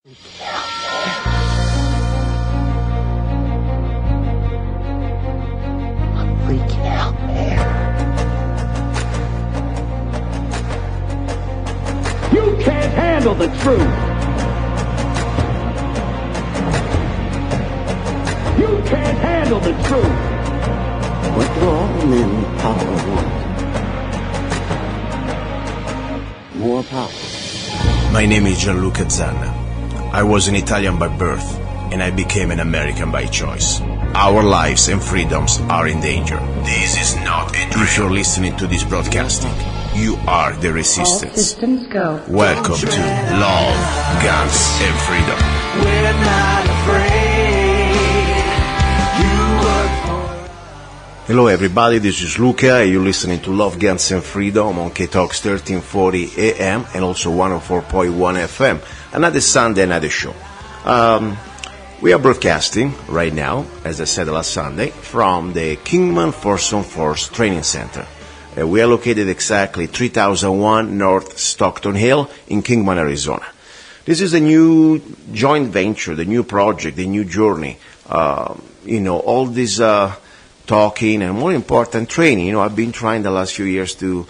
Freaking out, man. You can't handle the truth. You can't handle the truth. What do all men with power want? More power. My name is Luca-Zanna. I was an Italian by birth, and I became an American by choice. Our lives and freedoms are in danger. This is not a dream. If you're listening to this broadcasting, you are the resistance. All systems go. Welcome to Love, Guns, and Freedom. We're not afraid. You work for. Hello everybody, this is Luca, and you're listening to Love, Guns, and Freedom on K-Talks 1340 AM and also 104.1 FM. Another Sunday, another show. We are broadcasting right now, as I said last Sunday, from the Kingman-force-on-force training center. We are located exactly 3001 North Stockton Hill in Kingman, Arizona. This is a new joint venture, the new project, the new journey. All this talking and more important training. I've been trying the last few years to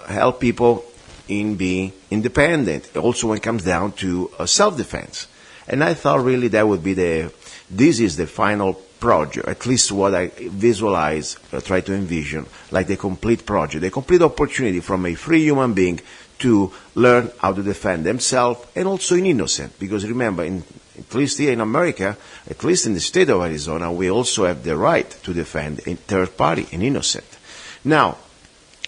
help people in being independent, also when it comes down to self-defense. And I thought really that would be this is the final project, at least what I visualize, try to envision, like the complete project, the complete opportunity from a free human being to learn how to defend themselves and also in innocent. Because remember, at least here in America, at least in the state of Arizona, we also have the right to defend a third party, an innocent. Now,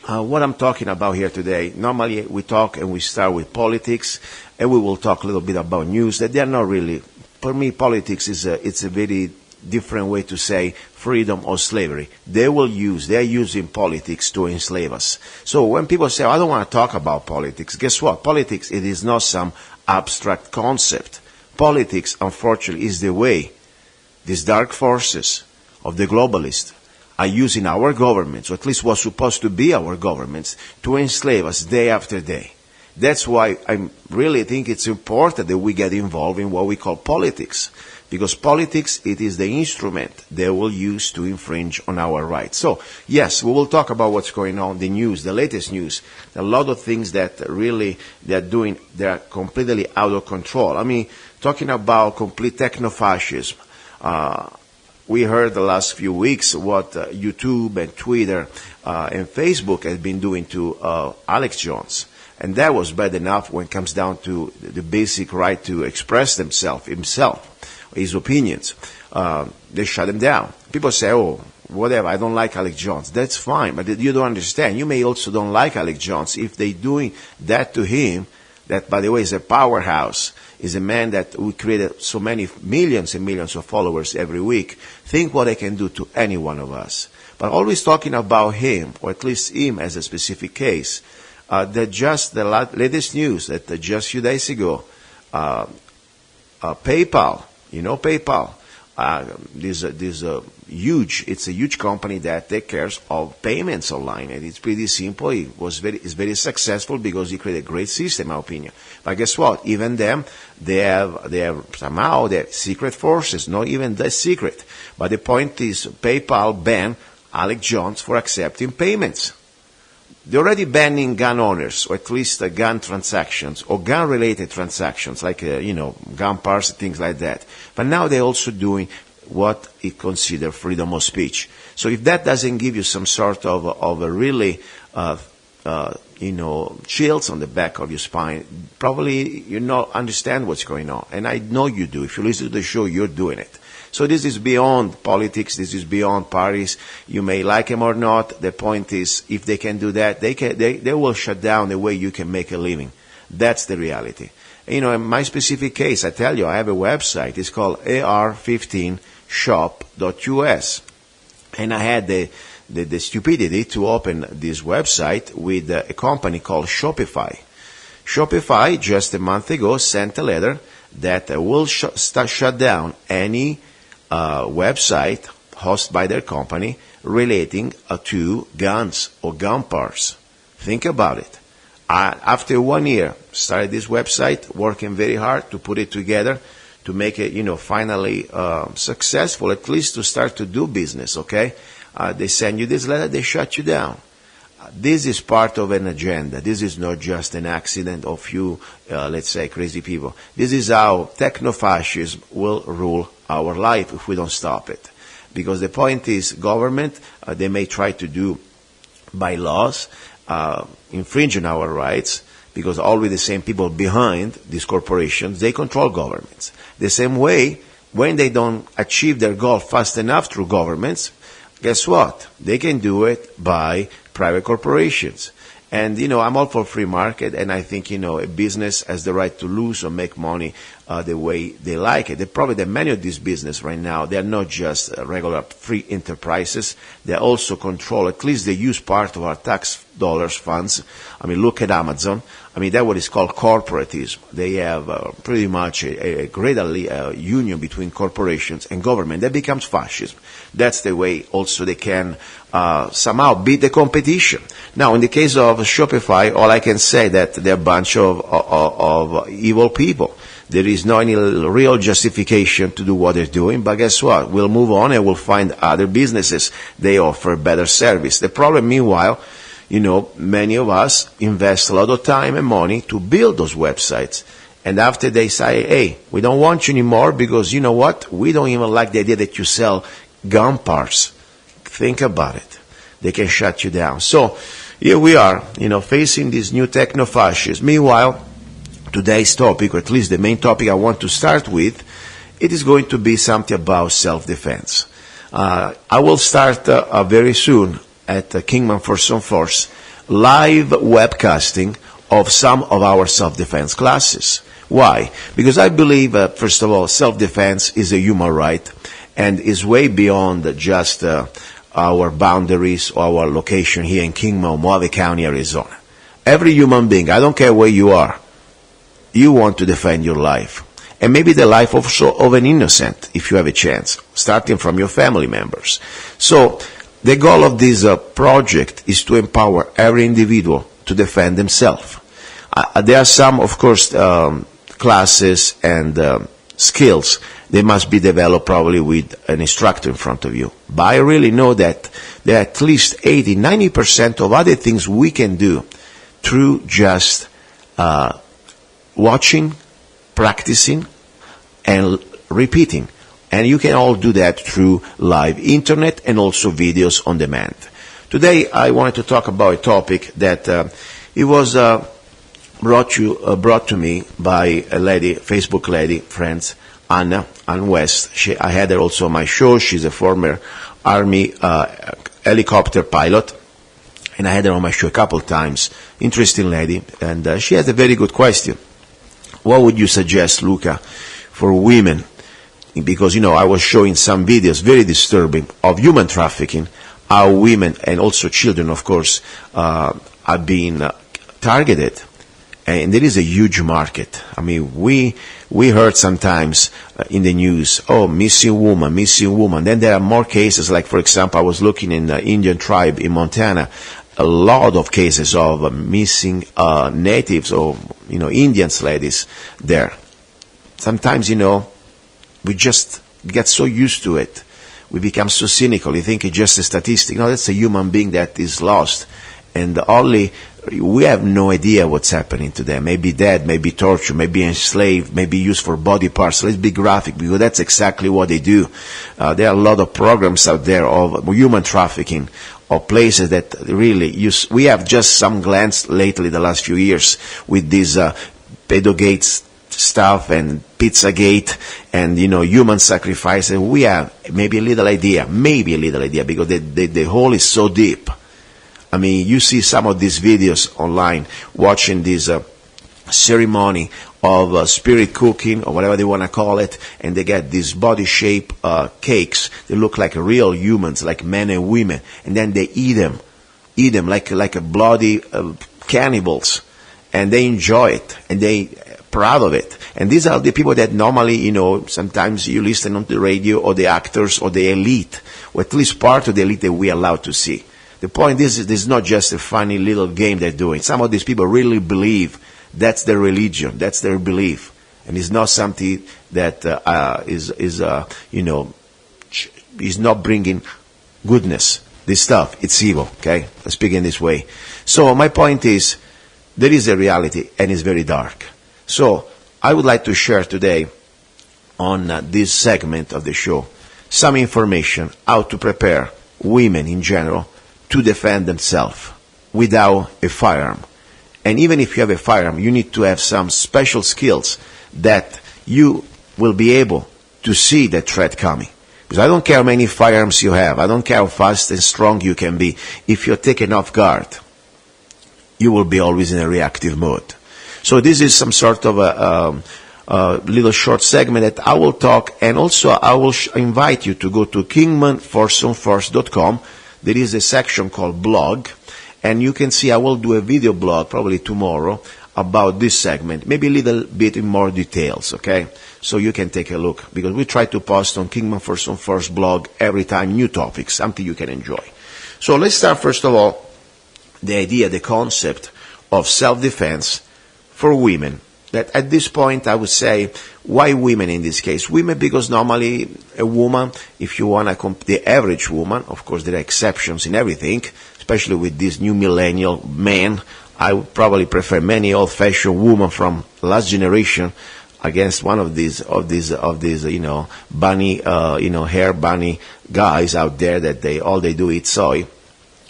what I'm talking about here today, normally we talk and we start with politics, and we will talk a little bit about news that they are not really, for me, politics it's a very different way to say freedom or slavery. They are using politics to enslave us. So when people say, I don't want to talk about politics, guess what? Politics, it is not some abstract concept. Politics, unfortunately, is the way these dark forces of the globalists are using our governments, or at least what's supposed to be our governments, to enslave us day after day. That's why I really think it's important that we get involved in what we call politics, because politics, it is the instrument they will use to infringe on our rights. So, yes, we will talk about what's going on, the news, the latest news, a lot of things that really they're completely out of control. I mean, talking about complete techno-fascism, we heard the last few weeks what YouTube and Twitter and Facebook has been doing to Alex Jones. And that was bad enough when it comes down to the basic right to express himself, his opinions. They shut him down. People say, oh, whatever, I don't like Alex Jones. That's fine, but you don't understand. You may also don't like Alex Jones if they doing that to him, that, by the way, is a powerhouse, is a man that we created so many millions and millions of followers every week. Think what they can do to any one of us. But always talking about him, or at least him as a specific case, that just the latest news that just a few days ago, PayPal, PayPal, it's a huge company that takes care of payments online, and it's pretty simple. It's very successful because it created a great system, in my opinion. But guess what? Even them, they have somehow their secret forces, not even that secret. But the point is, PayPal banned Alex Jones for accepting payments. They're already banning gun owners, or at least gun transactions, or gun-related transactions, like, gun parts, things like that. But now they're also doing what is considered freedom of speech. So if that doesn't give you some sort of a really, chills on the back of your spine, probably you not understand what's going on. And I know you do. If you listen to the show, you're doing it. So this is beyond politics. This is beyond parties. You may like them or not. The point is, if they can do that, they will shut down the way you can make a living. That's the reality. In my specific case, I tell you, I have a website. It's called ar15shop.us. And I had the stupidity to open this website with a company called Shopify. Shopify, just a month ago, sent a letter that will shut down any website hosted by their company relating to guns or gun parts. Think about it. After 1 year, started this website, working very hard to put it together, to make it, finally successful, at least to start to do business, okay? They send you this letter, they shut you down. This is part of an agenda. This is not just an accident of few, let's say, crazy people. This is how techno-fascism will rule our life if we don't stop it. Because the point is, government, they may try to do by laws, infringing our rights, because always the same people behind these corporations, they control governments. The same way, when they don't achieve their goal fast enough through governments, guess what? They can do it by private corporations. And, I'm all for free market, and I think, a business has the right to lose or make money the way they like it. The problem that many of these businesses right now, they're not just regular free enterprises. They also control, at least they use part of our tax dollars funds. Look at Amazon. That's what is called corporatism. They have pretty much a great union between corporations and government. That becomes fascism. That's the way also they can somehow beat the competition. Now, in the case of Shopify, all I can say that they're a bunch of evil people. There is no any real justification to do what they're doing, but guess what? We'll move on and we'll find other businesses. They offer better service. The problem, meanwhile, many of us invest a lot of time and money to build those websites. And after they say, hey, we don't want you anymore because you know what? We don't even like the idea that you sell gun parts. Think about it. They can shut you down. So here we are, facing this new techno-fascism. Meanwhile, today's topic, or at least the main topic I want to start with, it is going to be something about self-defense. I will start very soon at kingman-force-on-force live webcasting of some of our self-defense classes. Why? Because I believe, first of all, self-defense is a human right and is way beyond just our boundaries or our location here in Kingman, Mojave County, Arizona. Every human being, I don't care where you are, you want to defend your life. And maybe the life also of an innocent, if you have a chance, starting from your family members. So the goal of this project is to empower every individual to defend themselves. There are some, of course, classes and skills. They must be developed probably with an instructor in front of you. But I really know that there are at least 80-90% of other things we can do through just watching, practicing, and repeating. And you can all do that through live internet and also videos on demand. Today I wanted to talk about a topic that it was brought to me by a lady, Facebook lady, friends, Ann West. I had her also on my show. She's a former Army helicopter pilot, and I had her on my show a couple times. Interesting lady, and she has a very good question. What would you suggest, Luca, for women? Because, I was showing some videos, very disturbing, of human trafficking, how women and also children, of course, are being targeted. And there is a huge market. We heard sometimes in the news, missing woman. Then there are more cases, like, for example, I was looking in the Indian tribe in Montana, a lot of cases of missing natives or, Indians ladies there. Sometimes, we just get so used to it. We become so cynical. You think it's just a statistic. No, that's a human being that is lost. And we have no idea what's happening to them. Maybe dead, maybe tortured, maybe enslaved, maybe used for body parts. Let's be graphic, because that's exactly what they do. There are a lot of programs out there of human trafficking, of places that really use. We have just some glance lately, the last few years, with these pedogate stuff and Pizzagate and, human sacrifice. And we have maybe a little idea, because the hole is so deep. You see some of these videos online, watching this ceremony of spirit cooking, or whatever they want to call it, and they get these body shape cakes. They look like real humans, like men and women, and then they eat them like a bloody cannibals, and they enjoy it, and they proud of it. And these are the people that normally, sometimes you listen on the radio, or the actors, or the elite, or at least part of the elite that we are allowed to see. The point is, this is not just a funny little game they're doing. Some of these people really believe that's their religion, that's their belief. And it's not something that is not bringing goodness. This stuff, it's evil, okay? I speak in this way. So my point is, there is a reality, and it's very dark. So I would like to share today on this segment of the show some information how to prepare women in general to defend themselves without a firearm. And even if you have a firearm, you need to have some special skills that you will be able to see the threat coming. Because I don't care how many firearms you have, I don't care how fast and strong you can be, if you're taken off guard, you will be always in a reactive mode. So this is some sort of a little short segment that I will talk, and also I will invite you to go to kingman-force-on-force.com. There is a section called blog, and you can see I will do a video blog probably tomorrow about this segment, maybe a little bit in more details, okay? So you can take a look, because we try to post on Kingman-force-on-force blog every time new topics, something you can enjoy. So let's start first of all, the idea, the concept of self-defense for women. That at this point I would say, why women in this case? Women because normally a woman, if you want the average woman, of course there are exceptions in everything, especially with this new millennial man, I would probably prefer many old-fashioned women from last generation against one of these bunny, hair bunny guys out there that all they do eat soy.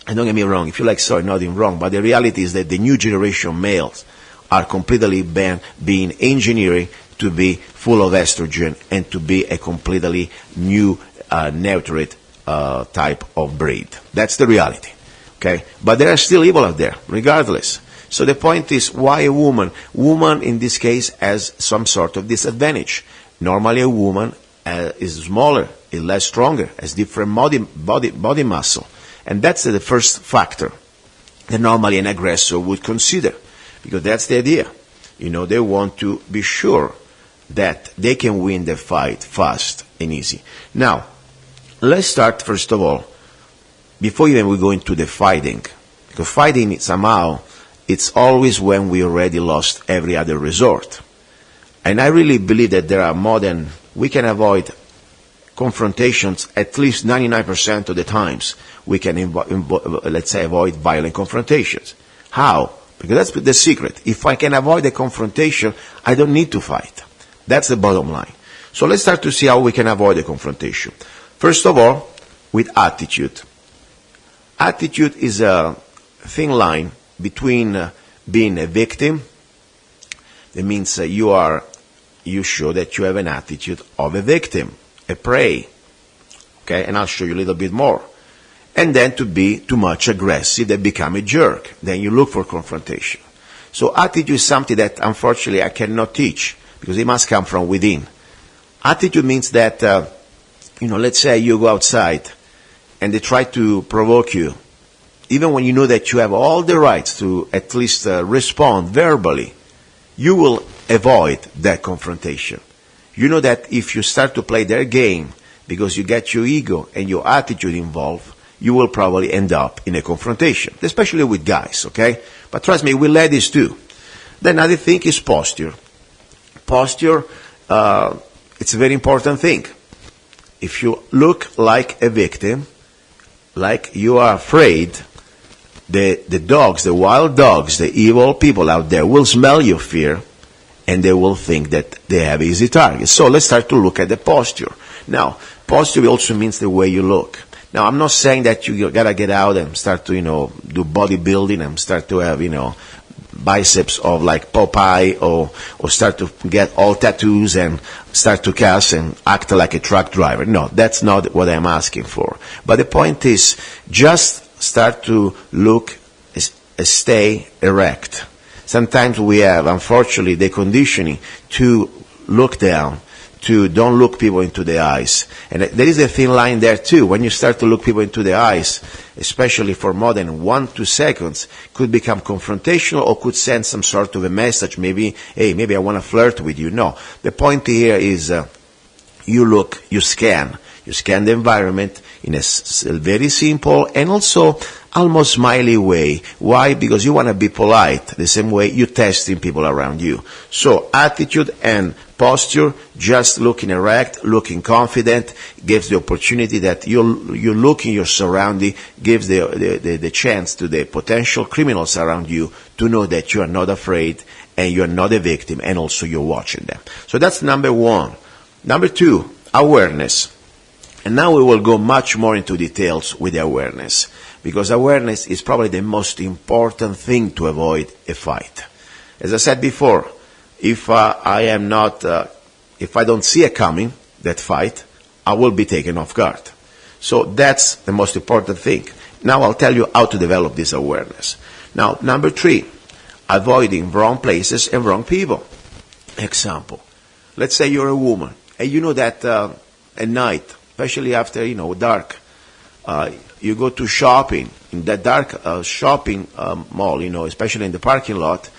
And don't get me wrong, if you like soy, nothing wrong, but the reality is that the new generation males are completely being engineered to be full of estrogen and to be a completely new neutrate type of breed. That's the reality, okay? But there are still evil out there, regardless. So the point is, why a woman? Woman, in this case, has some sort of disadvantage. Normally a woman is smaller, is less stronger, has different body muscle. And that's the first factor that normally an aggressor would consider. Because that's the idea. They want to be sure that they can win the fight fast and easy. Now, let's start first of all, before even we go into the fighting, because fighting somehow, it's always when we already lost every other resort. And I really believe that we can avoid confrontations at least 99% of the times. We can, avoid violent confrontations. How? Because that's the secret. If I can avoid a confrontation, I don't need to fight. That's the bottom line. So let's start to see how we can avoid a confrontation. First of all, with attitude. Attitude is a thin line between being a victim. That means you show that you have an attitude of a victim, a prey. Okay, and I'll show you a little bit more. And then to be too much aggressive, that become a jerk. Then you look for confrontation. So attitude is something that unfortunately I cannot teach, because it must come from within. Attitude means that, let's say you go outside and they try to provoke you. Even when you know that you have all the rights to at least respond verbally, you will avoid that confrontation. You know that if you start to play their game, because you get your ego and your attitude involved, you will probably end up in a confrontation, especially with guys, okay? But trust me, with ladies too. The another thing is posture. Posture, it's a very important thing. If you look like a victim, like you are afraid, the dogs, the wild dogs, the evil people out there will smell your fear, and they will think that they have easy targets. So let's start to look at the posture. Now, posture also means the way you look. Now, I'm not saying that you gotta get out and start to, do bodybuilding and start to have, biceps of like Popeye or start to get all tattoos and start to cuss and act like a truck driver. No, that's not what I'm asking for. But the point is, just start to stay erect. Sometimes we have, unfortunately, the conditioning to look down, to don't look people into the eyes. And there is a thin line there too. When you start to look people into the eyes, especially for more than 1 to 2 seconds, could become confrontational or could send some sort of a message. Maybe, hey, maybe I want to flirt with you. No. The point here is you scan the environment in a very simple and also almost smiley way. Why? Because you want to be polite, the same way you're testing people around you. So attitude and posture, just looking erect, looking confident, gives the opportunity that you look in your surrounding, gives the chance to the potential criminals around you to know that you are not afraid and you are not a victim, and also you're watching them. So that's number one. Number two, awareness. And now we will go much more into details with the awareness, because awareness is probably the most important thing to avoid a fight. As I said before, if I don't see it coming, that fight, I will be taken off guard. So that's the most important thing. Now I'll tell you how to develop this awareness. Now, number three, avoiding wrong places and wrong people. Example, let's say you're a woman, and you know that at night, especially after, dark, you go to shopping, in that dark shopping mall, especially in the parking lot,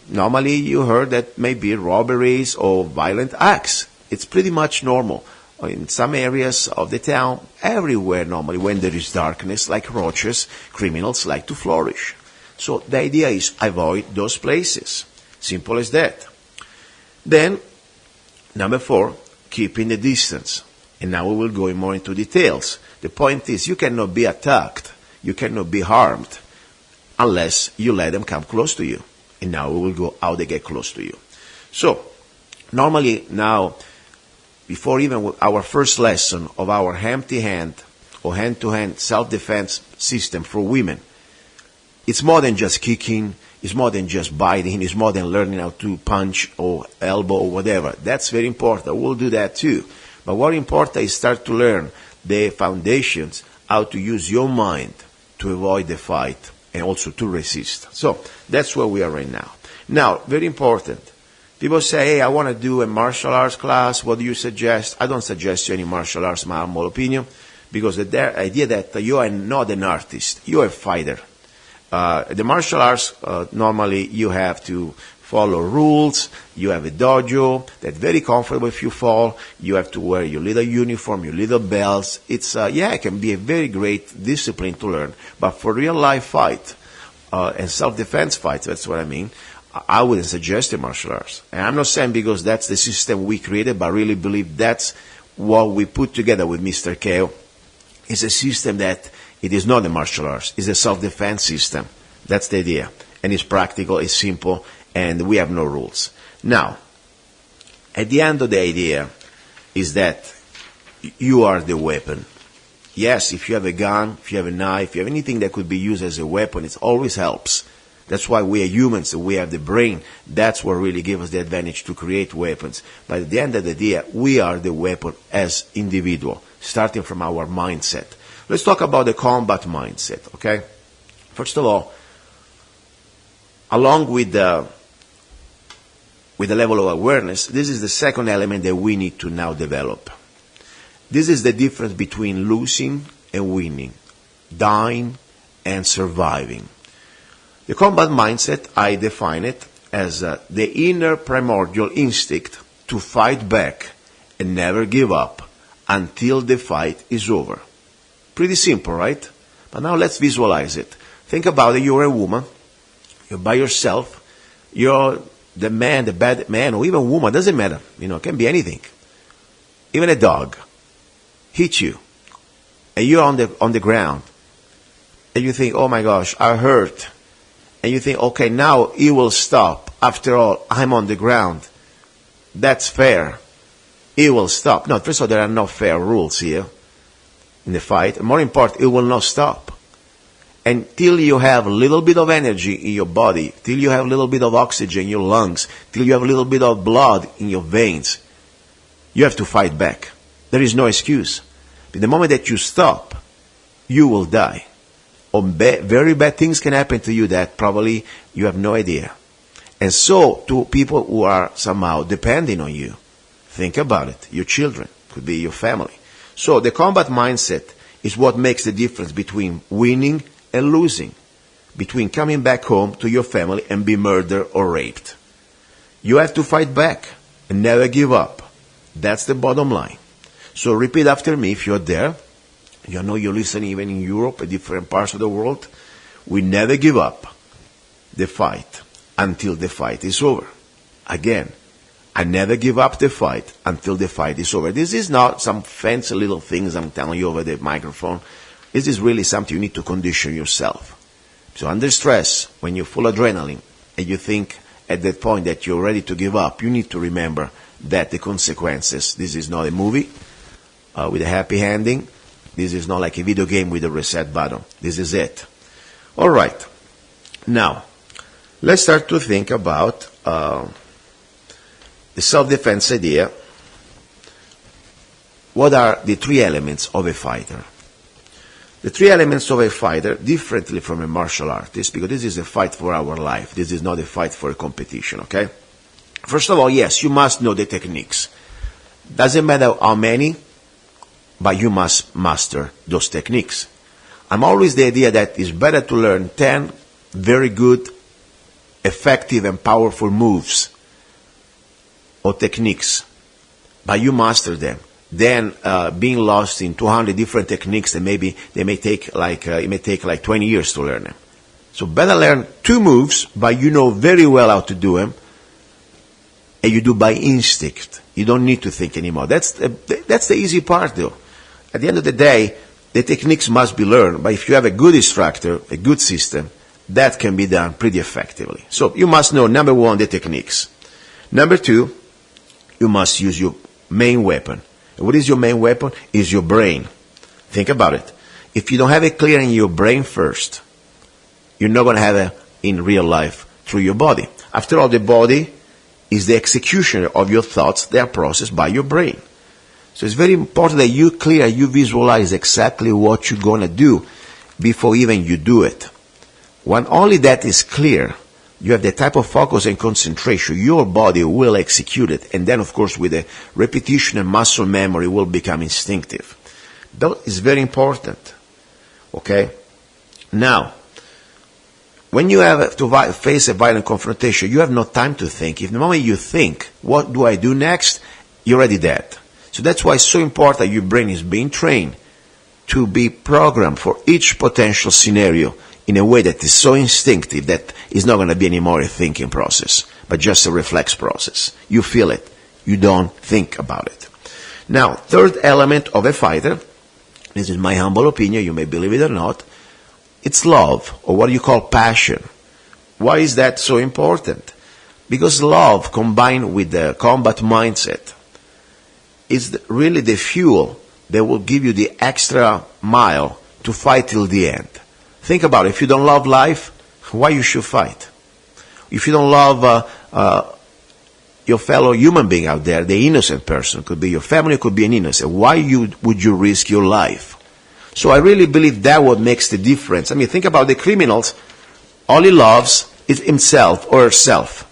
normally you heard that maybe robberies or violent acts. It's pretty much normal. In some areas of the town, everywhere normally, when there is darkness, like roaches, criminals like to flourish. So the idea is avoid those places. Simple as that. Then, number four, keeping the distance. And now we will go more into details. The point is, you cannot be attacked, you cannot be harmed, unless you let them come close to you. And now we will go how they get close to you. So, normally now, before even our first lesson of our empty-hand or hand-to-hand self-defense system for women, it's more than just kicking, it's more than just biting, it's more than learning how to punch or elbow or whatever. That's very important. We'll do that too. But what important is start to learn the foundations, how to use your mind to avoid the fight and also to resist. So that's where we are right now. Now, very important. People say, hey, I want to do a martial arts class. What do you suggest? I don't suggest you any martial arts, my humble opinion, because the idea that you are not an artist, you're a fighter. The martial arts, normally you have to follow rules, you have a dojo that's very comfortable if you fall, you have to wear your little uniform, your little belts. It's, it can be a very great discipline to learn, but for real life fight, and self-defense fights, that's what I mean, I wouldn't suggest the martial arts. And I'm not saying because that's the system we created, but I really believe that's what we put together with Mr. Keo. It's a system that it is not a martial arts, it's a self-defense system. That's the idea. And it's practical, it's simple, and we have no rules. Now, at the end of the idea is that you are the weapon. Yes, if you have a gun, if you have a knife, if you have anything that could be used as a weapon, it always helps. That's why we are humans, so we have the brain. That's what really gives us the advantage to create weapons. But at the end of the day, we are the weapon as individual, starting from our mindset. Let's talk about the combat mindset, okay? First of all, along with the level of awareness, this is the second element that we need to now develop. This is the difference between losing and winning, dying and surviving. The combat mindset, I define it as the inner primordial instinct to fight back and never give up until the fight is over. Pretty simple, right? But now let's visualize it. Think about it. You're a woman. You're by yourself. You're the man, the bad man, or even woman. Doesn't matter. It can be anything. Even a dog hits you, and you're on the ground, and you think, "Oh my gosh, I hurt." And you think, "Okay, now it will stop. After all, I'm on the ground. That's fair. It will stop." No, first of all, there are no fair rules here in the fight. More important, it will not stop. Until you have a little bit of energy in your body, till you have a little bit of oxygen in your lungs, till you have a little bit of blood in your veins, you have to fight back. There is no excuse. But the moment that you stop, you will die. Or very bad things can happen to you that probably you have no idea. And so, to people who are somehow depending on you, think about it. Your children, could be your family. So the combat mindset is what makes the difference between winning and losing, between coming back home to your family and be murdered or raped. You have to fight back and never give up. That's the bottom line. So repeat after me if you're there. You know, you listen even in Europe, in different parts of the world, we never give up the fight until the fight is over. Again, I never give up the fight until the fight is over. This is not some fancy little things I'm telling you over the microphone. This is really something you need to condition yourself. So under stress, when you're full adrenaline, and you think at that point that you're ready to give up, you need to remember that the consequences, this is not a movie with a happy ending. This is not like a video game with a reset button. This is it. All right. Now, let's start to think about the self-defense idea. What are the three elements of a fighter? The three elements of a fighter, differently from a martial artist, because this is a fight for our life. This is not a fight for a competition, okay? First of all, yes, you must know the techniques. Doesn't matter how many, but you must master those techniques. I'm always the idea that it's better to learn 10 very good, effective, and powerful moves or techniques, but you master them. Then being lost in 200 different techniques, and maybe it may take like 20 years to learn them. So better learn 2 moves, but you know very well how to do them, and you do by instinct. You don't need to think anymore. That's the easy part, though. At the end of the day, the techniques must be learned, but if you have a good instructor, a good system, that can be done pretty effectively. So you must know, number 1, the techniques. Number 2, you must use your main weapon. And what is your main weapon? Is your brain. Think about it. If you don't have it clear in your brain first, you're not going to have it in real life through your body. After all, the body is the execution of your thoughts. They are processed by your brain. So it's very important that you visualize exactly what you're going to do before even you do it. When only that is clear, you have the type of focus and concentration, your body will execute it. And then, of course, with the repetition and muscle memory, will become instinctive. That is very important. Okay? Now, when you have to face a violent confrontation, you have no time to think. If the moment you think, what do I do next? You're already dead. So that's why it's so important your brain is being trained to be programmed for each potential scenario in a way that is so instinctive that it's not going to be anymore a thinking process, but just a reflex process. You feel it. You don't think about it. Now, third element of a fighter, this is my humble opinion, you may believe it or not, it's love, or what you call passion. Why is that so important? Because love combined with the combat mindset is really the fuel that will give you the extra mile to fight till the end. Think about it. If you don't love life, why you should fight? If you don't love your fellow human being out there, the innocent person, could be your family, could be an innocent, why would you risk your life? So I really believe that what makes the difference. I mean, think about the criminals. All he loves is himself or herself.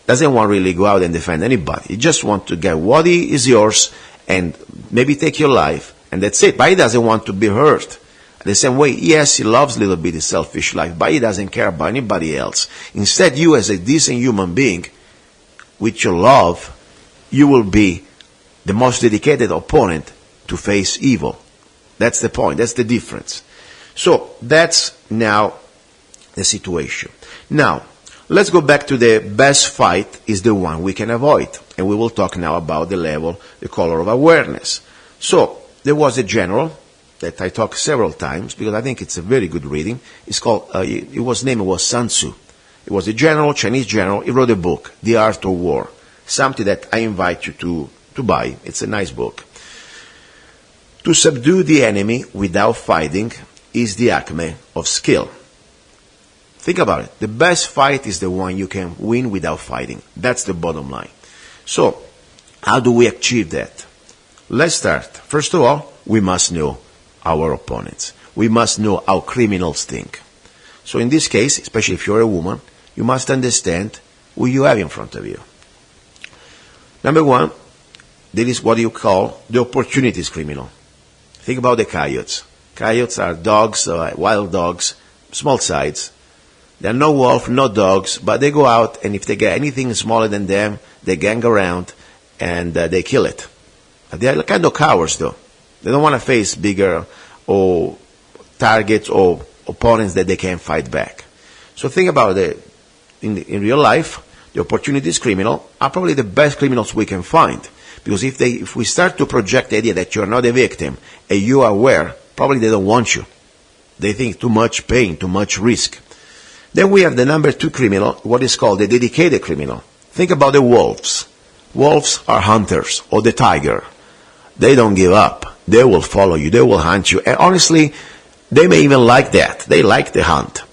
Doesn't want to really go out and defend anybody. He just wants to get what is yours and maybe take your life, and that's it. But he doesn't want to be hurt. The same way, yes, he loves a little bit his selfish life, but he doesn't care about anybody else. Instead, you as a decent human being, with your love, you will be the most dedicated opponent to face evil. That's the point. That's the difference. So that's now the situation. Now, let's go back to the best fight is the one we can avoid. And we will talk now about the level, the color of awareness. So, there was a general that I talked several times because I think it's a very good reading. It's called, his name was Sun Tzu. He was a general, Chinese general. He wrote a book, The Art of War, something that I invite you to buy. It's a nice book. To subdue the enemy without fighting is the acme of skill. Think about it. The best fight is the one you can win without fighting. That's the bottom line. So, how do we achieve that? Let's start. First of all, we must know our opponents. We must know how criminals think. So in this case, especially if you're a woman, you must understand who you have in front of you. Number one, there is what you call the opportunities criminal. Think about the coyotes. Coyotes are dogs, wild dogs, small size. They're no wolf, no dogs, but they go out, and if they get anything smaller than them, they gang around and they kill it. They're kind of cowards, though. They don't want to face bigger or targets or opponents that they can fight back. So think about it. In real life, the opportunist criminal are probably the best criminals we can find. Because if we start to project the idea that you're not a victim and you are aware, probably they don't want you. They think too much pain, too much risk. Then we have the number 2 criminal, what is called the dedicated criminal. Think about the wolves. Wolves are hunters, or the tiger. They don't give up. They will follow you. They will hunt you. And honestly, they may even like that. They like the hunt.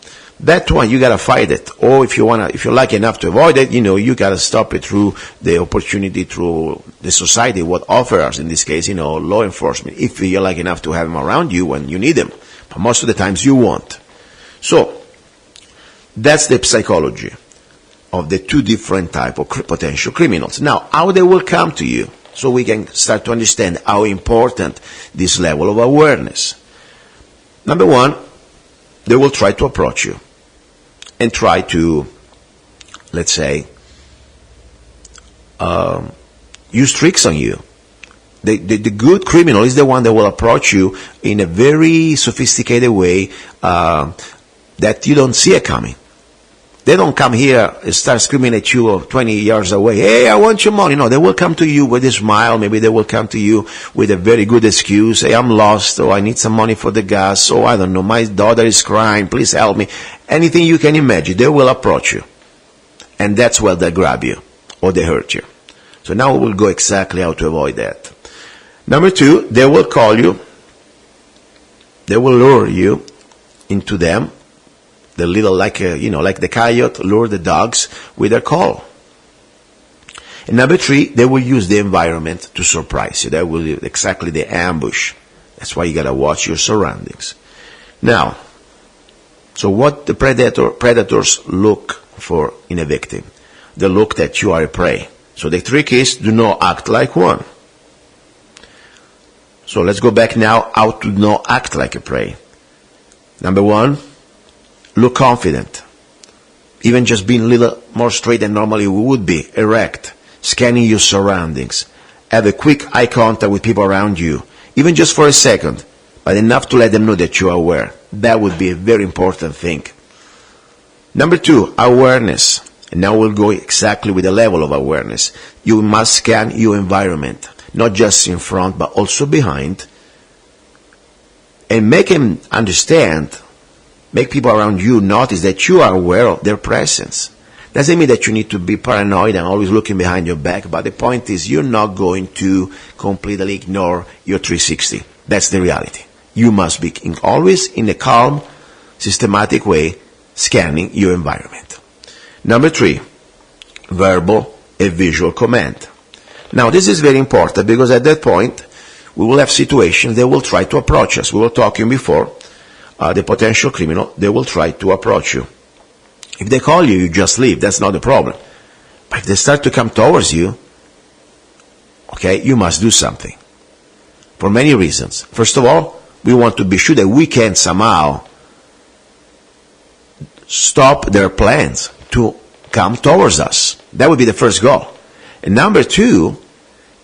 That one, you gotta fight it. Or if you're lucky enough to avoid it, you gotta stop it through the opportunity, through the society, what offers, in this case, law enforcement, if you're lucky enough to have them around you when you need them. But most of the times you won't. So, that's the psychology of the 2 different type of potential criminals. Now, how they will come to you, so we can start to understand how important this level of awareness. Number 1, they will try to approach you and try to, let's say, use tricks on you. The good criminal is the one that will approach you in a very sophisticated way that you don't see it coming. They don't come here and start screaming at you 20 yards away, hey, I want your money. No, they will come to you with a smile. Maybe they will come to you with a very good excuse. Hey, I'm lost, or I need some money for the gas, or I don't know, my daughter is crying, please help me. Anything you can imagine, they will approach you. And that's where they grab you, or they hurt you. So now we'll go exactly how to avoid that. Number 2, they will call you. They will lure you into them. The little, like the coyote lure the dogs with their call. And number 3, they will use the environment to surprise you. That will exactly the ambush. That's why you gotta watch your surroundings. Now, so what the predators look for in a victim? They look that you are a prey. So the trick is, do not act like one. So let's go back now, how to not act like a prey. Number 1, look confident. Even just being a little more straight than normally we would be. Erect. Scanning your surroundings. Have a quick eye contact with people around you. Even just for a second. But enough to let them know that you are aware. That would be a very important thing. Number 2, awareness. And now we'll go exactly with the level of awareness. You must scan your environment. Not just in front, but also behind. And make them understand. Make people around you notice that you are aware of their presence. Doesn't mean that you need to be paranoid and always looking behind your back, but the point is you're not going to completely ignore your 360. That's the reality. You must be always in a calm, systematic way, scanning your environment. Number 3, verbal and visual command. Now this is very important because at that point we will have situations that will try to approach us. We were talking before. The potential criminal, they will try to approach you. If they call you, you just leave. That's not the problem. But if they start to come towards you, okay, you must do something. For many reasons. First of all, we want to be sure that we can somehow stop their plans to come towards us. That would be the first goal. And number 2,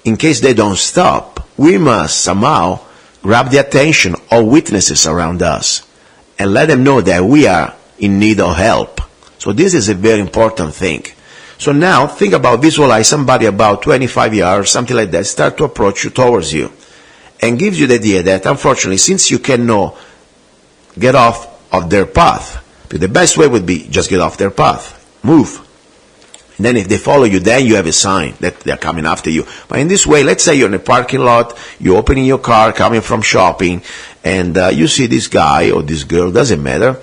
in case they don't stop, we must somehow grab the attention of witnesses around us and let them know that we are in need of help. So this is a very important thing. So now think about, visualize somebody about 25 yards, something like that, start to approach you towards you. And gives you the idea that unfortunately, since you cannot get off of their path, the best way would be just get off their path. Move. And then if they follow you, then you have a sign that they're coming after you. But in this way, let's say you're in a parking lot, you're opening your car, coming from shopping, and you see this guy or this girl, doesn't matter,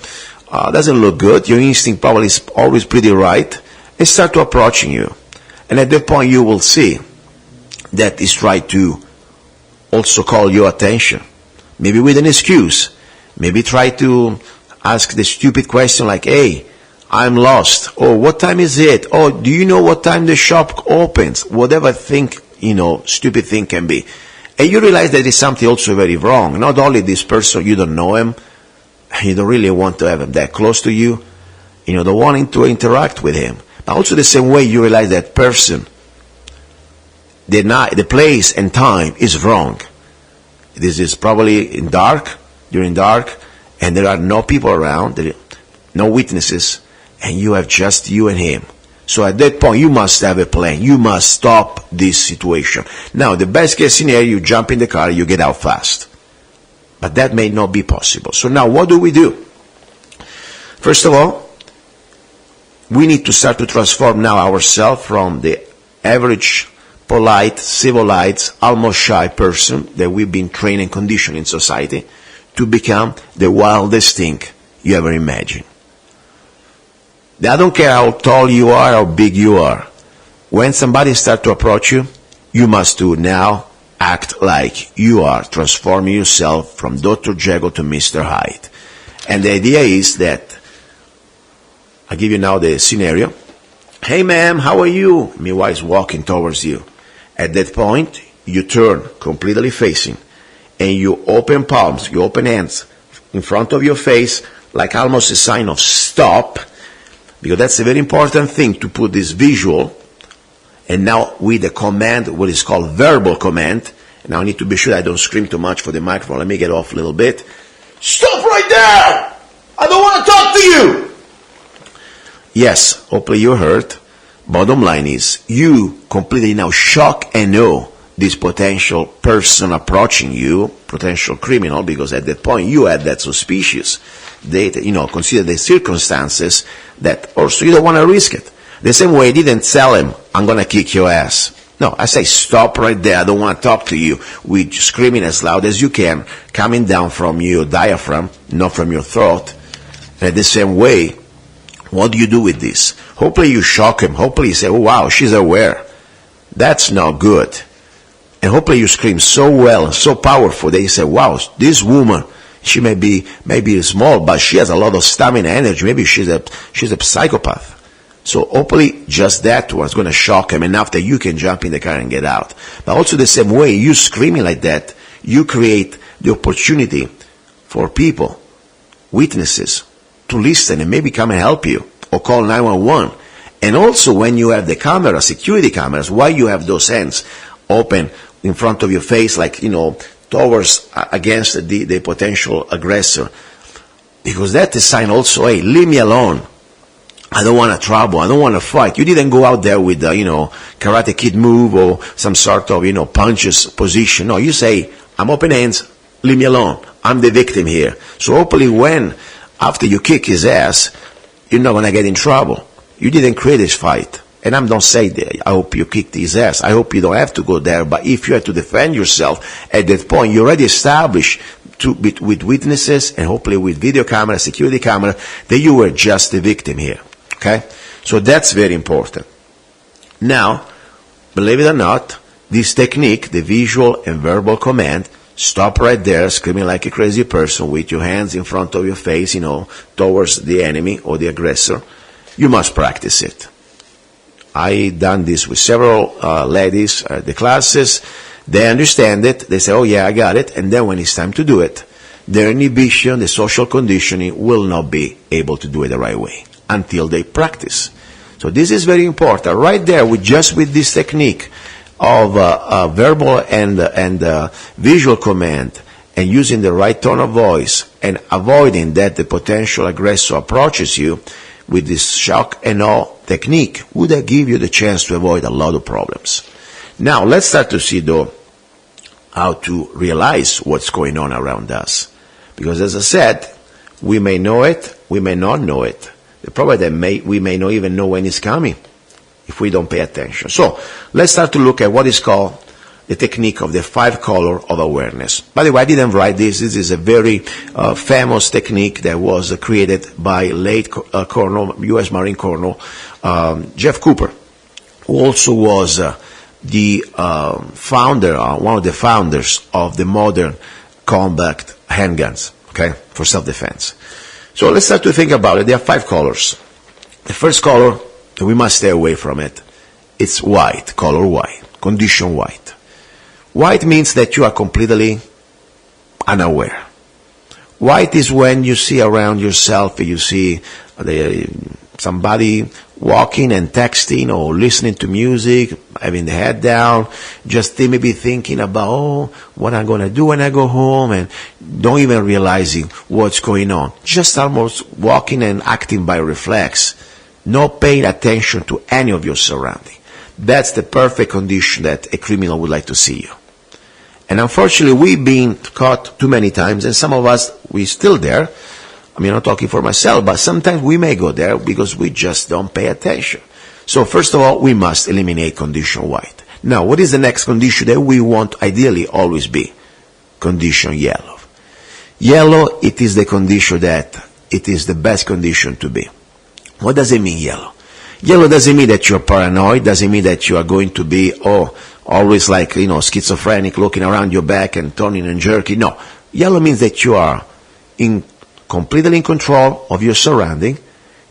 doesn't look good, your instinct probably is always pretty right, and start to approaching you. And at that point you will see that he's trying to also call your attention. Maybe with an excuse. Maybe try to ask the stupid question like, hey, I'm lost. Oh, what time is it? Oh, do you know what time the shop opens? Whatever thing, stupid thing can be. And you realize that is something also very wrong. Not only this person, you don't know him, you don't really want to have him that close to you, don't wanting to interact with him. But also the same way you realize that person, the place and time is wrong. This is probably in dark, you're in dark, and there are no people around, no witnesses, and you have just you and him. So at that point, you must have a plan. You must stop this situation. Now, the best case scenario, you jump in the car, you get out fast. But that may not be possible. So now, what do we do? First of all, we need to start to transform now ourselves from the average, polite, civilized, almost shy person that we've been trained and conditioned in society to become the wildest thing you ever imagined. I don't care how tall you are, how big you are. When somebody starts to approach you, you must do now act like you are transforming yourself from Dr. Jekyll to Mr. Hyde. And the idea is that, I'll give you now the scenario. Hey ma'am, how are you? My wife is walking towards you. At that point, you turn completely facing, and you open palms, you open hands in front of your face, like almost a sign of stop, because that's a very important thing to put this visual, and now with the command, what is called verbal command. And now I need to be sure I don't scream too much for the microphone. Let me get off a little bit. Stop right there! I don't want to talk to you! Yes, hopefully you heard. Bottom line is, you completely now shock and know this potential person approaching you, potential criminal, because at that point you had that suspicious data, consider the circumstances that also you don't want to risk it. The same way I didn't tell him, I'm going to kick your ass. No, I say, stop right there, I don't want to talk to you, with screaming as loud as you can, coming down from your diaphragm, not from your throat. And the same way, what do you do with this? Hopefully you shock him, hopefully you say, oh wow, she's aware. That's not good. And hopefully you scream so well and so powerful that you say, wow, this woman, she may be small, but she has a lot of stamina, energy. Maybe she's a psychopath. So hopefully just that was going to shock him enough that you can jump in the car and get out. But also the same way, you screaming like that, you create the opportunity for people, witnesses, to listen and maybe come and help you or call 911. And also when you have the camera, security cameras, why you have those hands open in front of your face, like, towards, against the potential aggressor. Because that's a sign also, hey, leave me alone. I don't want to trouble. I don't want to fight. You didn't go out there with, Karate Kid move or some sort of, punches position. No, you say, I'm open hands, leave me alone. I'm the victim here. So hopefully after you kick his ass, you're not going to get in trouble. You didn't create this fight. And I don't say that, I hope you kicked his ass. I hope you don't have to go there. But if you have to defend yourself, at that point, you already established with witnesses and hopefully with video camera, security camera, that you were just the victim here. Okay? So that's very important. Now, believe it or not, this technique, the visual and verbal command, stop right there, screaming like a crazy person with your hands in front of your face, towards the enemy or the aggressor, you must practice it. I done this with several ladies at the classes. They understand it. They say, oh yeah, I got it. And then when it's time to do it, their inhibition, the social conditioning will not be able to do it the right way until they practice. So this is very important. Right there, with this technique of verbal and visual command and using the right tone of voice and avoiding that the potential aggressor approaches you with this shock and awe technique would give you the chance to avoid a lot of problems. Now, let's start to see, though, how to realize what's going on around us. Because as I said, we may know it, we may not know it. The problem is that we may not even know when it's coming if we don't pay attention. So, let's start to look at what is called the technique of the 5 color of awareness. By the way, I didn't write this. This is a very famous technique that was created by late U.S. Marine Colonel Jeff Cooper, who also was the founder, one of the founders of the modern combat handguns, okay, for self-defense. So let's start to think about it. There are 5 colors. The first color, we must stay away from it. It's white, color white, condition white. White means that you are completely unaware. White is when you see around yourself, you see the somebody walking and texting or listening to music, having the head down, just maybe thinking about, what I'm going to do when I go home, and don't even realizing what's going on. Just almost walking and acting by reflex, not paying attention to any of your surroundings. That's the perfect condition that a criminal would like to see you. And unfortunately, we've been caught too many times, and some of us, we're still there. I mean, I'm not talking for myself, but sometimes we may go there because we just don't pay attention. So first of all, we must eliminate condition white. Now, what is the next condition that we want ideally always be? Condition yellow. Yellow, it is the condition that it is the best condition to be. What does it mean, yellow? Yellow doesn't mean that you're paranoid, doesn't mean that you are going to be, always like, schizophrenic, looking around your back and turning and jerking. No. Yellow means that you are completely in control of your surrounding.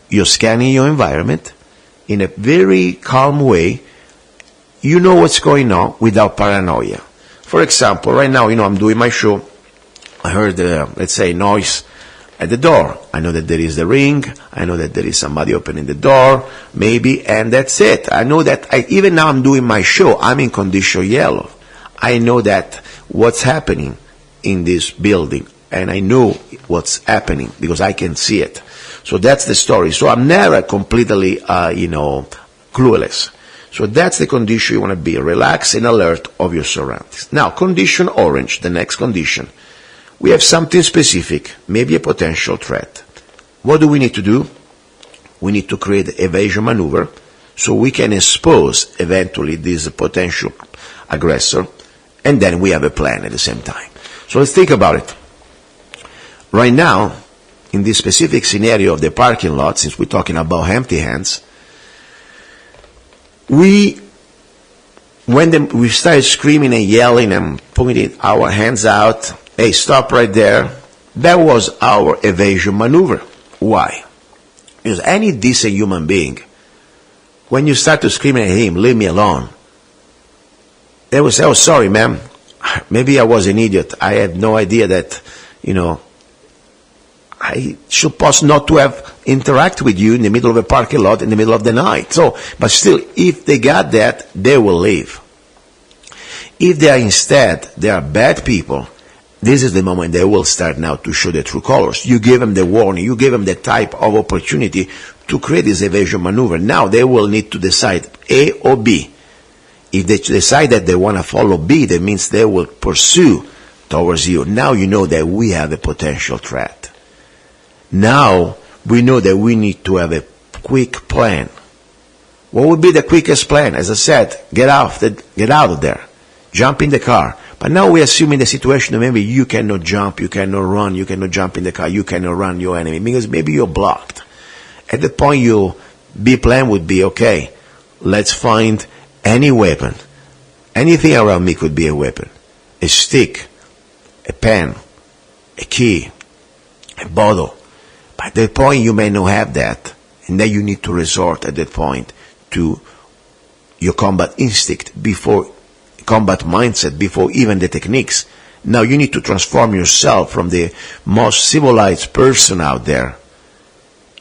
You're scanning your environment in a very calm way. You know what's going on without paranoia. For example, right now, I'm doing my show. I heard, let's say, noise at the door. I know that there is a ring. I know that there is somebody opening the door, maybe, and that's it. I know that even now I'm doing my show, I'm in condition yellow. I know that what's happening in this building, and I know what's happening because I can see it. So that's the story. So I'm never completely, clueless. So that's the condition you want to be, relaxed and alert of your surroundings. Now, condition orange, the next condition. We have something specific, maybe a potential threat. What do we need to do? We need to create evasion maneuver so we can expose eventually this potential aggressor, and then we have a plan at the same time. So let's think about it. Right now, in this specific scenario of the parking lot, since we're talking about empty hands, when we started screaming and yelling and putting our hands out, hey, stop right there, that was our evasion maneuver. Why? Because any decent human being, when you start to scream at him, leave me alone, they will say, oh, sorry, ma'am, maybe I was an idiot. I had no idea that, I should pause not to have interact with you in the middle of a parking lot in the middle of the night. So, but still, if they got that, they will leave. If they are bad people, this is the moment they will start now to show their true colors. You give them the warning, you give them the type of opportunity to create this evasion maneuver. Now they will need to decide A or B. If they decide that they want to follow B, that means they will pursue towards you. Now you know that we have a potential threat. Now we know that we need to have a quick plan. What would be the quickest plan? As I said, get out of there. Jump in the car. But now we're assuming the situation that maybe you cannot jump, you cannot run, you cannot jump in the car, you cannot run your enemy, because maybe you're blocked. At the point your B plan would be, okay, let's find any weapon. Anything around me could be a weapon. A stick, a pen, a key, a bottle. By that point you may not have that, and then you need to resort at that point to your combat instinct combat mindset before even the techniques. Now you need to transform yourself from the most civilized person out there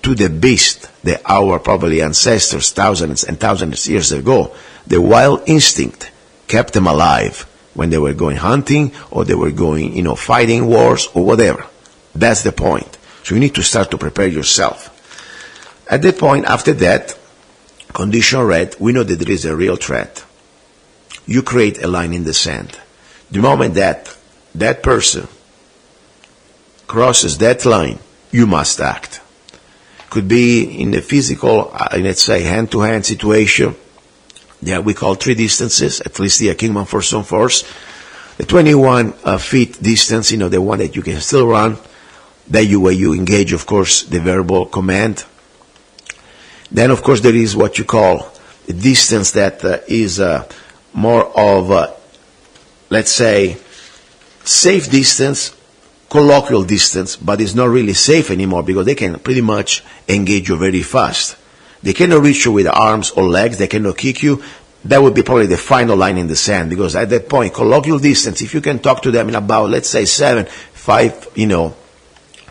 to the beast that our probably ancestors thousands and thousands of years ago, the wild instinct kept them alive when they were going hunting or they were going, fighting wars or whatever. That's the point. So you need to start to prepare yourself. At that point, after that, condition red, we know that there is a real threat. You create a line in the sand. The moment that that person crosses that line, you must act. Could be in the physical, let's say, hand-to-hand situation. Yeah, we call 3 distances, at least the kingman-force-on-force. The 21 feet distance, the one that you can still run. That where you engage, of course, the verbal command. Then, of course, there is what you call a distance that is more of, let's say, safe distance, colloquial distance, but it's not really safe anymore because they can pretty much engage you very fast. They cannot reach you with arms or legs, they cannot kick you. That would be probably the final line in the sand, because at that point, colloquial distance, if you can talk to them in about, let's say, 5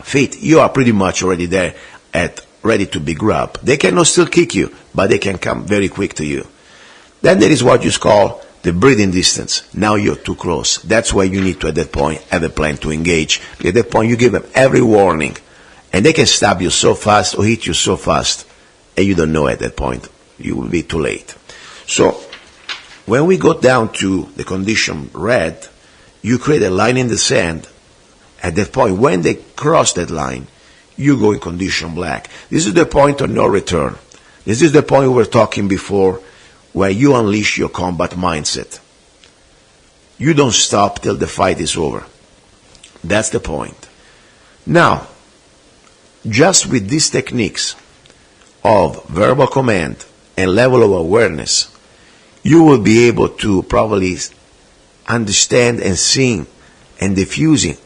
feet, you are pretty much already there at ready to be grabbed. They cannot still kick you, but they can come very quick to you. Then there is what you call the breathing distance. Now you're too close. That's why you need to, at that point, have a plan to engage. At that point, you give them every warning, and they can stab you so fast or hit you so fast, and you don't know at that point. You will be too late. So when we go down to the condition red, you create a line in the sand. At that point, when they cross that line, you go in condition black. This is the point of no return. This is the point we were talking before, where you unleash your combat mindset. You don't stop till the fight is over. That's the point. Now, just with these techniques of verbal command and level of awareness, you will be able to probably understand and see and diffusing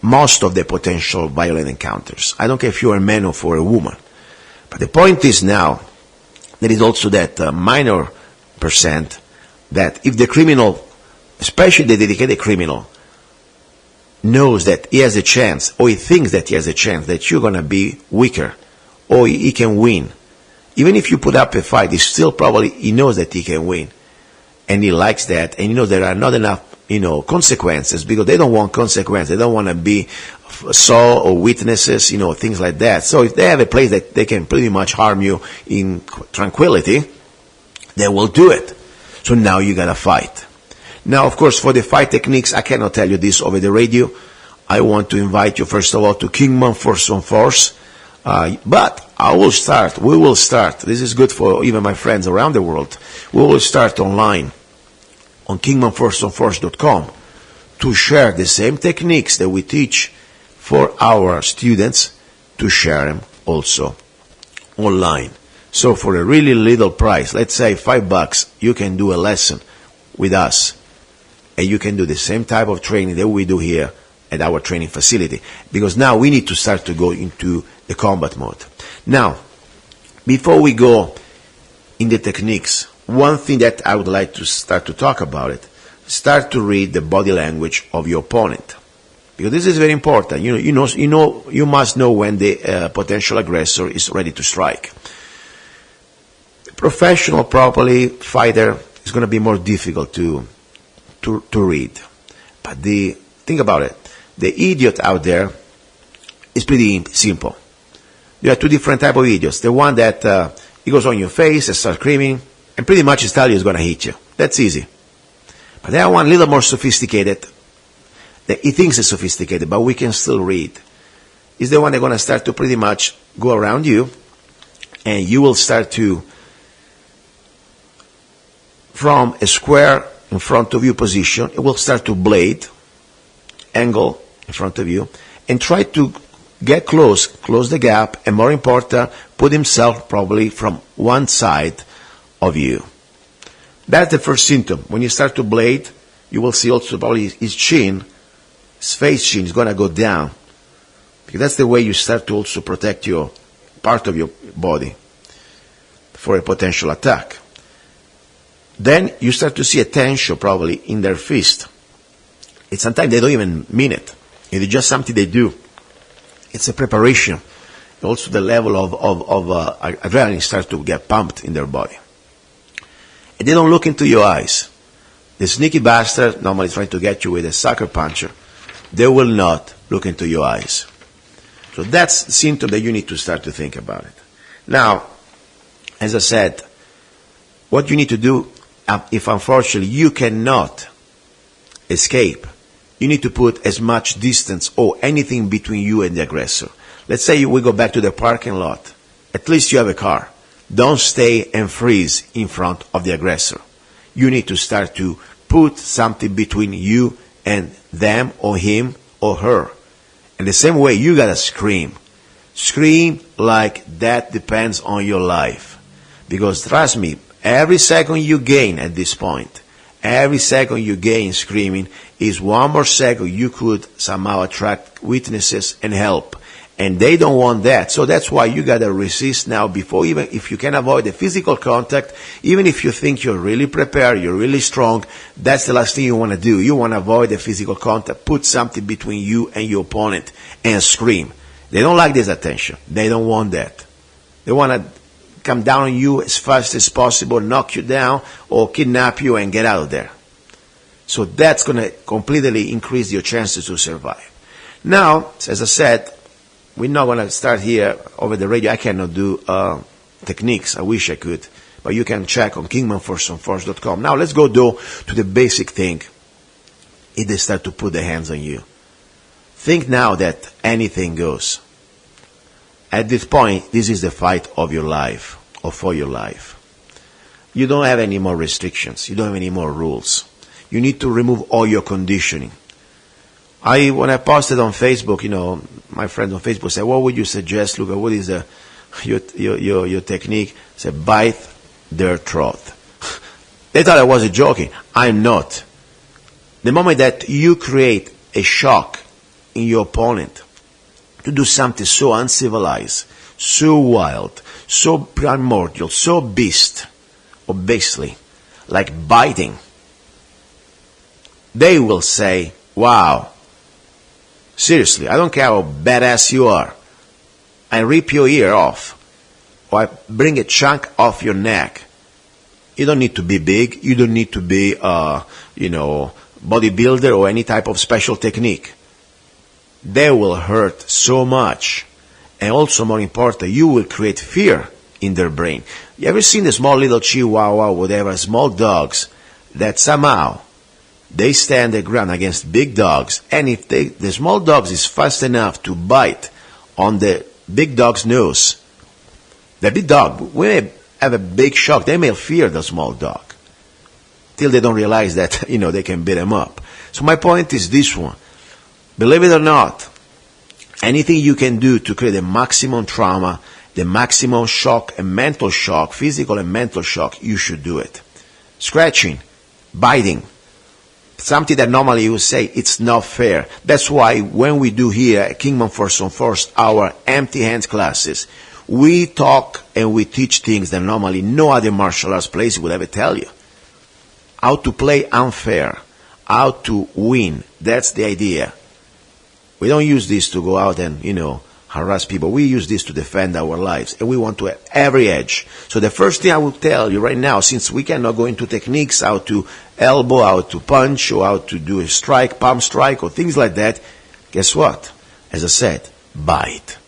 most of the potential violent encounters. I don't care if you're a man or for a woman. But the point is now, there is also that minor percent that if the criminal, especially the dedicated criminal, knows that he has a chance, or he thinks that he has a chance, that you're going to be weaker, or he can win. Even if you put up a fight, he knows that he can win. And he likes that, and he knows there are not enough, consequences, because they don't want consequences. They don't want to be saw or witnesses, things like that. So if they have a place that they can pretty much harm you in tranquility, they will do it. So now you got to fight. Now, of course, for the fight techniques, I cannot tell you this over the radio. I want to invite you, first of all, to kingman-force-on-force. But we will start. This is good for even my friends around the world. We will start online on kingman-force-on-force.com to share the same techniques that we teach for our students, to share them also online. So for a really little price, let's say $5, you can do a lesson with us. And you can do the same type of training that we do here at our training facility. Because now we need to start to go into the combat mode. Now, before we go in the techniques, one thing that I would like to start to talk about it, start to read the body language of your opponent. Because this is very important. You must know when the potential aggressor is ready to strike. Professional, properly fighter is going to be more difficult to read. But think about it. The idiot out there is pretty simple. There are two different types of idiots. The one that he goes on your face and starts screaming, and pretty much his tell you is going to hit you. That's easy. But there are one little more sophisticated, that he thinks is sophisticated, but we can still read. Is the one that's going to start to pretty much go around you, and you will start to, from a square in front of you position, it will start to blade, angle in front of you, and try to get close the gap, and more important, put himself probably from one side of you. That's the first symptom. When you start to blade, you will see also probably his chin, his face chin is going to go down. Because that's the way you start to also protect your part of your body for a potential attack. Then you start to see a tension probably in their fist. And sometimes they don't even mean it. It is just something they do. It's a preparation. Also the level of adrenaline starts to get pumped in their body. And they don't look into your eyes. The sneaky bastard normally trying to get you with a sucker puncher. They will not look into your eyes. So that's the symptom that you need to start to think about it. Now, as I said, what you need to do, if unfortunately you cannot escape, you need to put as much distance or anything between you and the aggressor. Let's say we go back to the parking lot. At least you have a car. Don't stay and freeze in front of the aggressor. You need to start to put something between you and them or him or her. In the same way, you gotta scream. Scream like that depends on your life. Because trust me, every second you gain at this point, every second you gain screaming is one more second you could somehow attract witnesses and help. And they don't want that. So that's why you gotta resist now before, even if you can avoid the physical contact, even if you think you're really prepared, you're really strong, that's the last thing you wanna do. You wanna avoid the physical contact. Put something between you and your opponent and scream. They don't like this attention. They don't want that. They want to come down on you as fast as possible, knock you down, or kidnap you and get out of there. So that's going to completely increase your chances to survive. Now, as I said, we're not going to start here over the radio. I cannot do techniques. I wish I could. But you can check on kingman-force-on-force.com. Now let's go to the basic thing. If they start to put their hands on you, think now that anything goes. At this point, this is the fight of your life, or for your life. You don't have any more restrictions. You don't have any more rules. You need to remove all your conditioning. When I posted on Facebook, my friend on Facebook said, what would you suggest, Luca? What is your technique? I said, bite their throat. They thought I was joking. I'm not. The moment that you create a shock in your opponent to do something so uncivilized, so wild, so primordial, so beast, or beastly, like biting, they will say, wow, seriously, I don't care how badass you are. I rip your ear off, or I bring a chunk off your neck. You don't need to be big. You don't need to be, bodybuilder or any type of special technique. They will hurt so much. And also, more important, you will create fear in their brain. You ever seen the small little chihuahua, whatever, small dogs, that somehow they stand their ground against big dogs, and if the small dogs is fast enough to bite on the big dog's nose, the big dog will have a big shock. They may fear the small dog till they don't realize that, they can beat them up. So my point is this one. Believe it or not, anything you can do to create the maximum trauma, the maximum shock and mental shock, physical and mental shock, you should do it. Scratching, biting, something that normally you would say it's not fair. That's why when we do here at Kingman-Force-on-Force our empty hands classes, we talk and we teach things that normally no other martial arts place would ever tell you. How to play unfair, how to win. That's the idea. We don't use this to go out and, harass people. We use this to defend our lives, and we want to have every edge. So the first thing I will tell you right now, since we cannot go into techniques, how to elbow, how to punch, or how to do a strike, palm strike, or things like that, guess what? As I said, bite.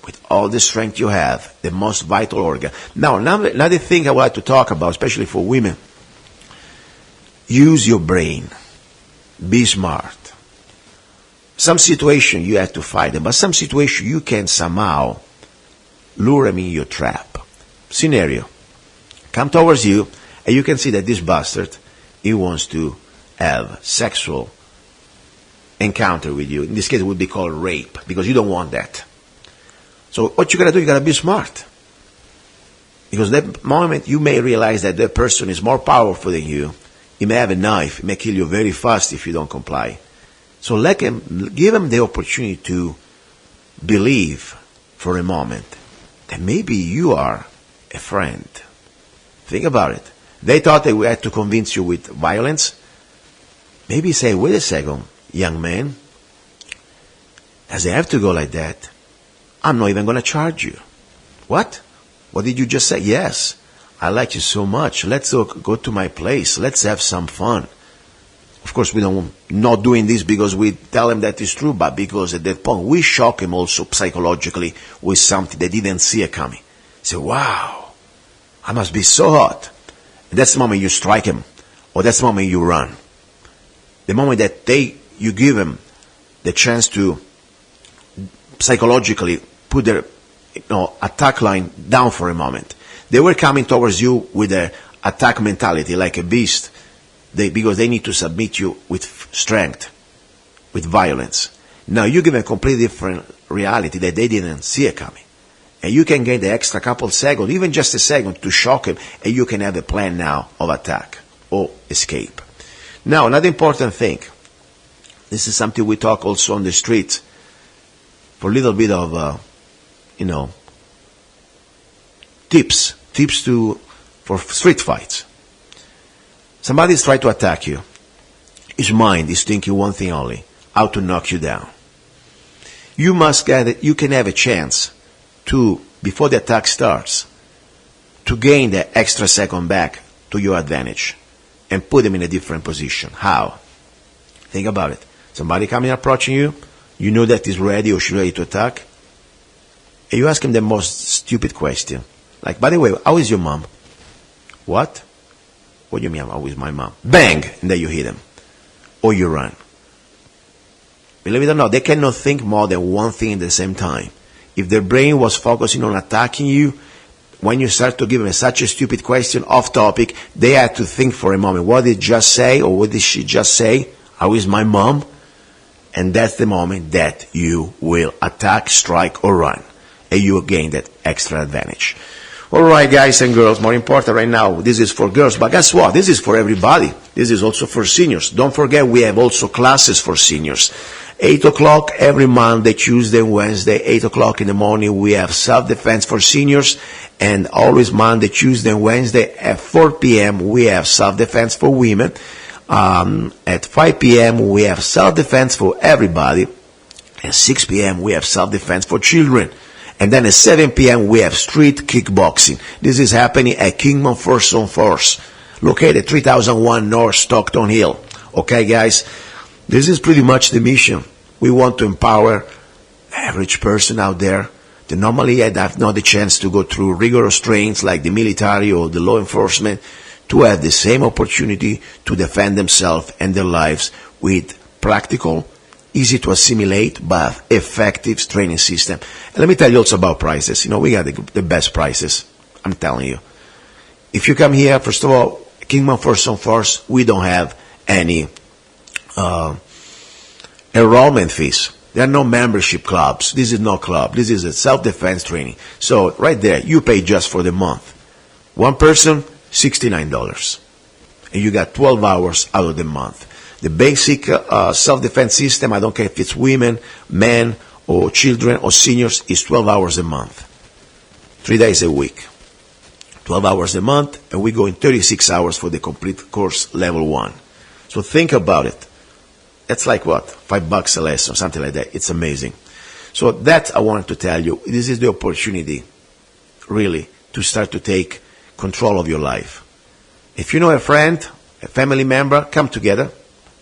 With all the strength you have, the most vital organ. Now, another thing I would like to talk about, especially for women, use your brain. Be smart. Some situation you have to fight them, but some situation you can somehow lure them in your trap. Scenario. Come towards you, and you can see that this bastard, he wants to have sexual encounter with you. In this case, it would be called rape, because you don't want that. So what you gotta do, you gotta be smart. Because that moment you may realize that that person is more powerful than you. He may have a knife, he may kill you very fast if you don't comply. So give him the opportunity to believe for a moment that maybe you are a friend. Think about it. They thought they had to convince you with violence. Maybe say, wait a second, young man. Does it have to go like that? I'm not even going to charge you. What? What did you just say? Yes. I like you so much. Let's go to my place. Let's have some fun. Of course, we don't not doing this because we tell him that is true, but because at that point we shock him also psychologically with something they didn't see it coming. Say, wow, I must be so hot. And that's the moment you strike him, or that's the moment you run. The moment that you give him the chance to psychologically put their attack line down for a moment. They were coming towards you with an attack mentality, like a beast. Because they need to submit you with strength, with violence. Now you give a completely different reality that they didn't see it coming. And you can get the extra couple seconds, even just a second, to shock him, and you can have a plan now of attack or escape. Now, another important thing. This is something we talk also on the street for a little bit of, tips for street fights. Somebody's trying to attack you. His mind is thinking one thing only, how to knock you down. You can have a chance to before the attack starts to gain the extra second back to your advantage and put them in a different position. How? Think about it. Somebody coming approaching you, you know that he's ready or she's ready to attack, and you ask him the most stupid question. Like, by the way, how is your mom? What? What do you mean, how is my mom? Bang! And then you hit him. Or you run. Believe it or not, they cannot think more than one thing at the same time. If their brain was focusing on attacking you, when you start to give them such a stupid question off topic, they had to think for a moment, what did he just say, or what did she just say? How is my mom? And that's the moment that you will attack, strike, or run. And you will gain that extra advantage. All right, guys and girls, more important right now, this is for girls, but guess what? This is for everybody. This is also for seniors. Don't forget, we have also classes for seniors. 8 o'clock every Monday, Tuesday, and Wednesday, 8 o'clock in the morning, we have self-defense for seniors. And always Monday, Tuesday, and Wednesday at 4 p.m., we have self-defense for women. At 5 p.m., we have self-defense for everybody. At 6 p.m., we have self-defense for children. And then at 7 p.m., we have street kickboxing. This is happening at Kingman-force-on-force, located 3001 North Stockton Hill. Okay, guys? This is pretty much the mission. We want to empower average person out there that normally have not the chance to go through rigorous trainings like the military or the law enforcement to have the same opportunity to defend themselves and their lives with practical, easy to assimilate, but effective training system. And let me tell you also about prices. You know, we got the best prices. I'm telling you. If you come here, first of all, Kingman-force-on-force, we don't have any enrollment fees. There are no membership clubs. This is no club. This is a self-defense training. So right there, you pay just for the month. One person, $69. And you got 12 hours out of the month. The basic self-defense system, I don't care if it's women, men, or children, or seniors, is 12 hours a month. 3 days a week. 12 hours a month, and we go in 36 hours for the complete course, level 1. So think about it. That's like what? $5 a lesson, something like that. It's amazing. So that I wanted to tell you. This is the opportunity, really, to start to take control of your life. If you know a friend, a family member, come together.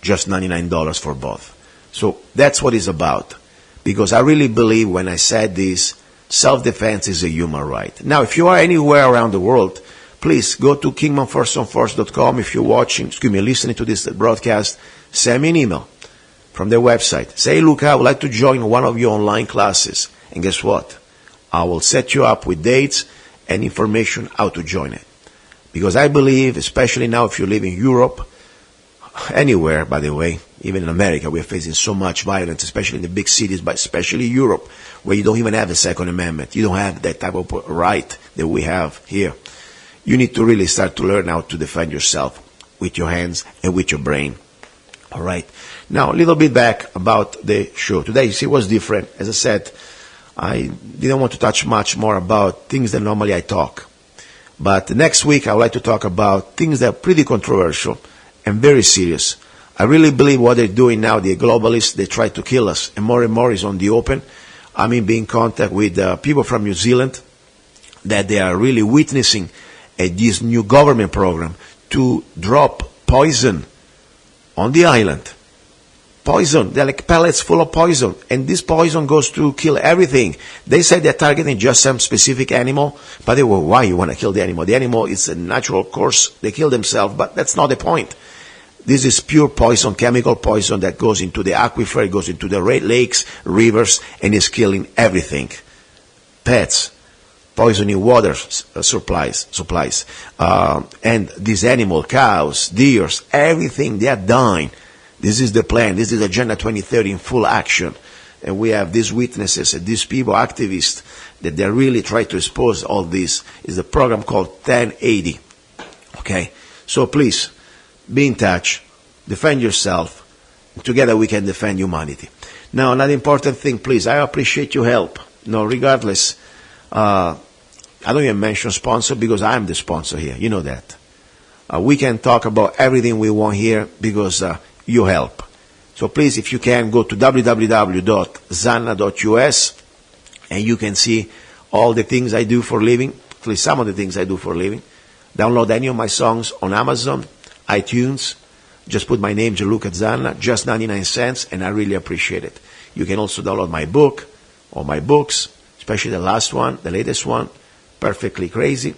Just $99 for both. So that's what it's about. Because I really believe when I said this, self-defense is a human right. Now, if you are anywhere around the world, please go to kingman-force-on-force.com. If you're listening to this broadcast, send me an email from their website. Say, Luca, I would like to join one of your online classes. And guess what? I will set you up with dates and information how to join it. Because I believe, especially now if you live in Europe, anywhere, by the way, even in America, we're facing so much violence, especially in the big cities, but especially Europe, where you don't even have the Second Amendment. You don't have that type of right that we have here. You need to really start to learn how to defend yourself with your hands and with your brain. All right. Now, a little bit back about the show. Today, you see, was different. As I said, I didn't want to touch much more about things that normally I talk. But next week, I would like to talk about things that are pretty controversial and very serious. I really believe what they're doing now, the globalists, they try to kill us. And more is on the open. I mean, being in contact with people from New Zealand, that they are really witnessing this new government program to drop poison on the island. Poison, they're like pellets full of poison. And this poison goes to kill everything. They said they're targeting just some specific animal. But they were, why you want to kill the animal? The animal is a natural course. They kill themselves, but that's not the point. This is pure poison, chemical poison that goes into the aquifer, it goes into the lakes, rivers, and is killing everything. Pets, poisoning water supplies. And these animal, cows, deers, everything, they are dying. This is the plan. This is Agenda 2030 in full action. And we have these witnesses and these people, activists, that they really try to expose all this. It's a program called 1080. Okay? So please, be in touch. Defend yourself. And together we can defend humanity. Now, another important thing, please. I appreciate your help. No, regardless, I don't even mention sponsor because I'm the sponsor here. You know that. We can talk about everything we want here because you help. So please, if you can, go to www.zanna.us and you can see all the things I do for a living, at least some of the things I do for a living. Download any of my songs on Amazon, iTunes. Just put my name, luca-zanna, just 99 cents, and I really appreciate it. You can also download my book, or my books, especially the last one, the latest one, Perfectly Crazy.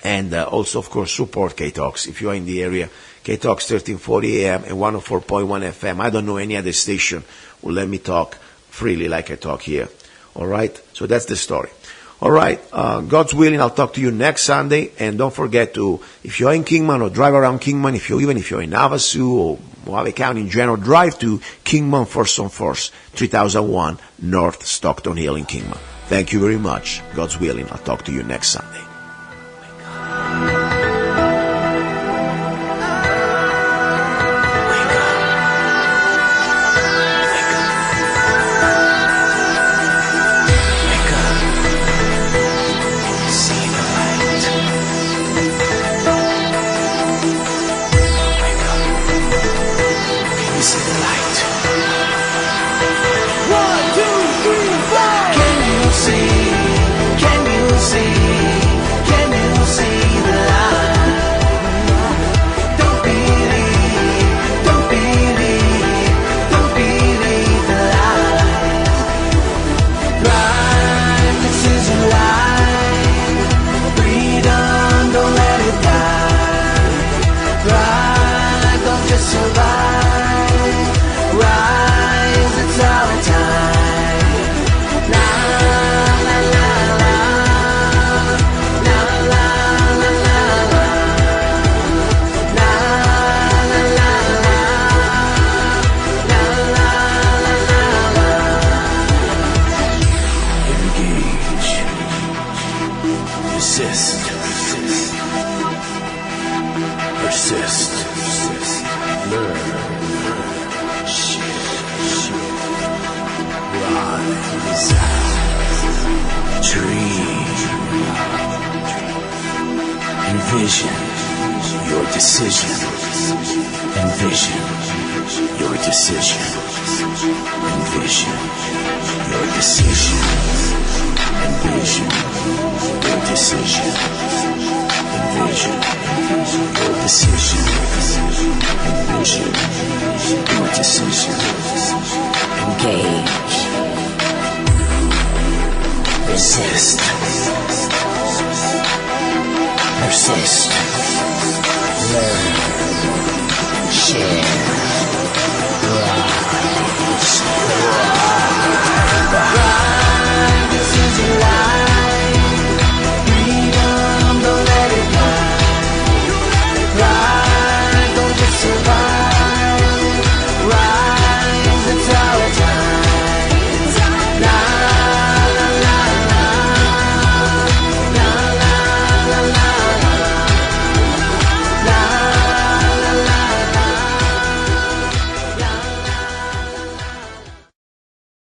And also, of course, support K-Talks. If you are in the area, K-Talks 1340 AM and 104.1 FM. I don't know any other station will let me talk freely like I talk here. All right? So that's the story. All right, God's willing, I'll talk to you next Sunday. And don't forget to, if you're in Kingman or drive around Kingman, even if you're in Havasu or Mojave County in general, drive to Kingman-force-on-force, 3001 North Stockton Hill in Kingman. Thank you very much. God's willing, I'll talk to you next Sunday. Envision your decision. Envision your decision. Envision your decision. Envision your decision. Envision your decision. Envision your decision. Engage. Resist. Persist. Learn. Share.